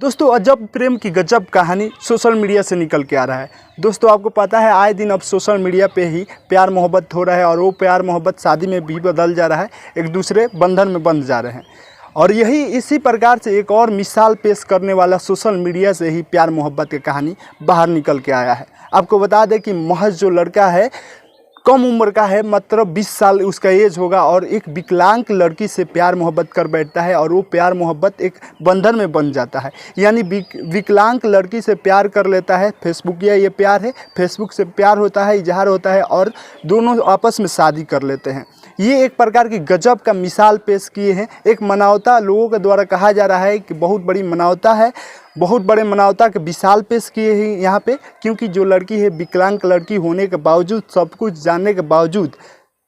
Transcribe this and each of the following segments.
दोस्तों अजब प्रेम की गजब कहानी सोशल मीडिया से निकल के आ रहा है। दोस्तों आपको पता है आए दिन अब सोशल मीडिया पे ही प्यार मोहब्बत हो रहा है और वो प्यार मोहब्बत शादी में भी बदल जा रहा है, एक दूसरे बंधन में बंध जा रहे हैं। और यही इसी प्रकार से एक और मिसाल पेश करने वाला सोशल मीडिया से ही प्यार मोहब्बत की कहानी बाहर निकल के आया है। आपको बता दें कि महज जो लड़का है कम उम्र का है, मात्र 20 साल उसका एज होगा और एक विकलांग लड़की से प्यार मोहब्बत कर बैठता है और वो प्यार मोहब्बत एक बंधन में बन जाता है। यानी विकलांग लड़की से प्यार कर लेता है। फेसबुक या ये प्यार है, फेसबुक से प्यार होता है, इजहार होता है और दोनों आपस में शादी कर लेते हैं। ये एक प्रकार की गजब का मिसाल पेश किए हैं। एक मानवता लोगों के द्वारा कहा जा रहा है कि बहुत बड़ी मानवता है, बहुत बड़े मानवता के मिसाल पेश किए हैं यहाँ पे, क्योंकि जो लड़की है विकलांग लड़की होने के बावजूद, सब कुछ जानने के बावजूद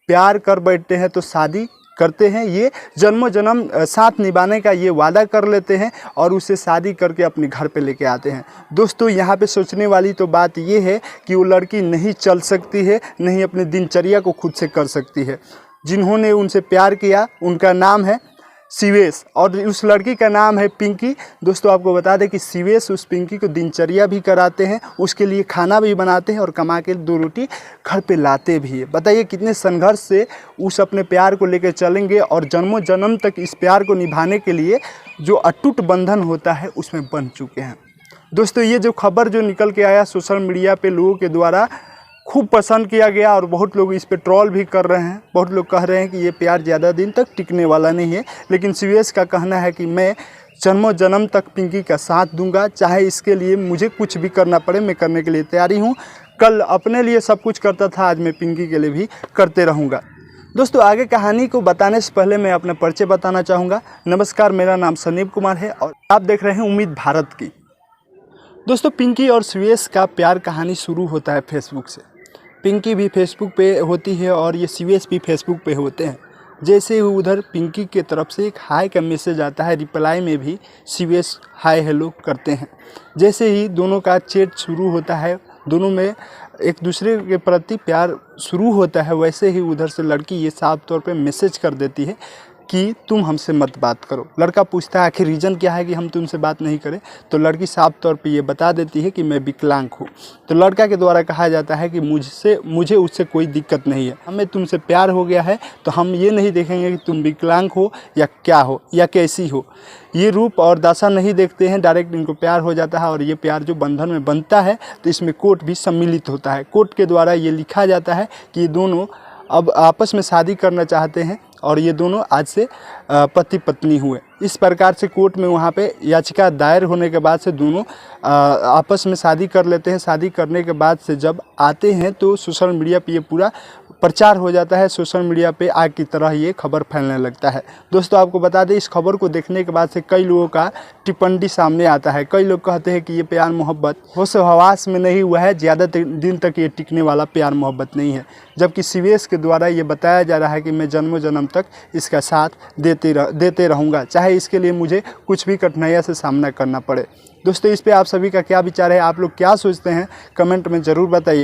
प्यार कर बैठते हैं तो शादी करते हैं। ये जन्मों जन्म साथ निभाने का ये वादा कर लेते हैं और उसे शादी करके अपने घर पे लेके आते हैं। दोस्तों यहाँ पे सोचने वाली तो बात ये है कि वो लड़की नहीं चल सकती है, नहीं अपनी दिनचर्या को खुद से कर सकती है। जिन्होंने उनसे प्यार किया उनका नाम है शिवेश और उस लड़की का नाम है पिंकी। दोस्तों आपको बता दें कि शिवेश उस पिंकी को दिनचर्या भी कराते हैं, उसके लिए खाना भी बनाते हैं और कमा के 2 रोटी घर पे लाते भी है। बताइए कितने संघर्ष से उस अपने प्यार को लेकर चलेंगे और जन्मों जन्म तक इस प्यार को निभाने के लिए जो अटूट बंधन होता है उसमें बंध चुके हैं। दोस्तों ये जो खबर जो निकल के आया सोशल मीडिया पे लोगों के द्वारा खूब पसंद किया गया और बहुत लोग इस पे ट्रोल भी कर रहे हैं। बहुत लोग कह रहे हैं कि ये प्यार ज़्यादा दिन तक टिकने वाला नहीं है, लेकिन शिवेश का कहना है कि मैं जन्मों जन्म तक पिंकी का साथ दूंगा, चाहे इसके लिए मुझे कुछ भी करना पड़े, मैं करने के लिए तैयारी हूँ। कल अपने लिए सब कुछ करता था, आज मैं पिंकी के लिए भी करते रहूँगा। दोस्तों आगे कहानी को बताने से पहले मैं अपना परिचय बताना चाहूँगा। नमस्कार, मेरा नाम संदीप कुमार है और आप देख रहे हैं उम्मीद भारत की। दोस्तों पिंकी और शिवेश का प्यार कहानी शुरू होता है फेसबुक से। पिंकी भी फेसबुक पे होती है और ये शिवेश भी फेसबुक पे होते हैं। जैसे ही उधर पिंकी के तरफ से एक हाय का मैसेज आता है, रिप्लाई में भी शिवेश हाय हेलो करते हैं। जैसे ही दोनों का चैट शुरू होता है, दोनों में एक दूसरे के प्रति प्यार शुरू होता है, वैसे ही उधर से लड़की ये साफ तौर पे मैसेज कर देती है कि तुम हमसे मत बात करो। लड़का पूछता है आखिर रीज़न क्या है कि हम तुमसे बात नहीं करें, तो लड़की साफ तौर पे ये बता देती है कि मैं विकलांग हूँ। तो लड़का के द्वारा कहा जाता है कि मुझे उससे कोई दिक्कत नहीं है, हमें तुमसे प्यार हो गया है तो हम ये नहीं देखेंगे कि तुम विकलांग हो या क्या हो या कैसी हो। ये रूप और दशा नहीं देखते हैं, डायरेक्ट इनको प्यार हो जाता है और ये प्यार जो बंधन में बनता है तो इसमें कोर्ट भी सम्मिलित होता है। कोर्ट के द्वारा ये लिखा जाता है कि ये दोनों अब आपस में शादी करना चाहते हैं और ये दोनों आज से पति पत्नी हुए। इस प्रकार से कोर्ट में वहाँ पे याचिका दायर होने के बाद से दोनों आपस में शादी कर लेते हैं। शादी करने के बाद से जब आते हैं तो सोशल मीडिया पे ये पूरा प्रचार हो जाता है। सोशल मीडिया पे आग की तरह ये खबर फैलने लगता है। दोस्तों आपको बता दें इस खबर को देखने के बाद से कई लोगों का टिप्पणी सामने आता है। कई लोग कहते हैं कि ये प्यार मोहब्बत होश हवास में नहीं हुआ है, ज़्यादा दिन तक ये टिकने वाला प्यार मोहब्बत नहीं है। जबकि शिवेश के द्वारा ये बताया जा रहा है कि मैं जन्मों जन्म तक इसका साथ देते रहूँगा, चाहे इसके लिए मुझे कुछ भी कठिनाइयों से सामना करना पड़े। दोस्तों इस पे आप सभी का क्या विचार है, आप लोग क्या सोचते हैं, कमेंट में ज़रूर बताइए।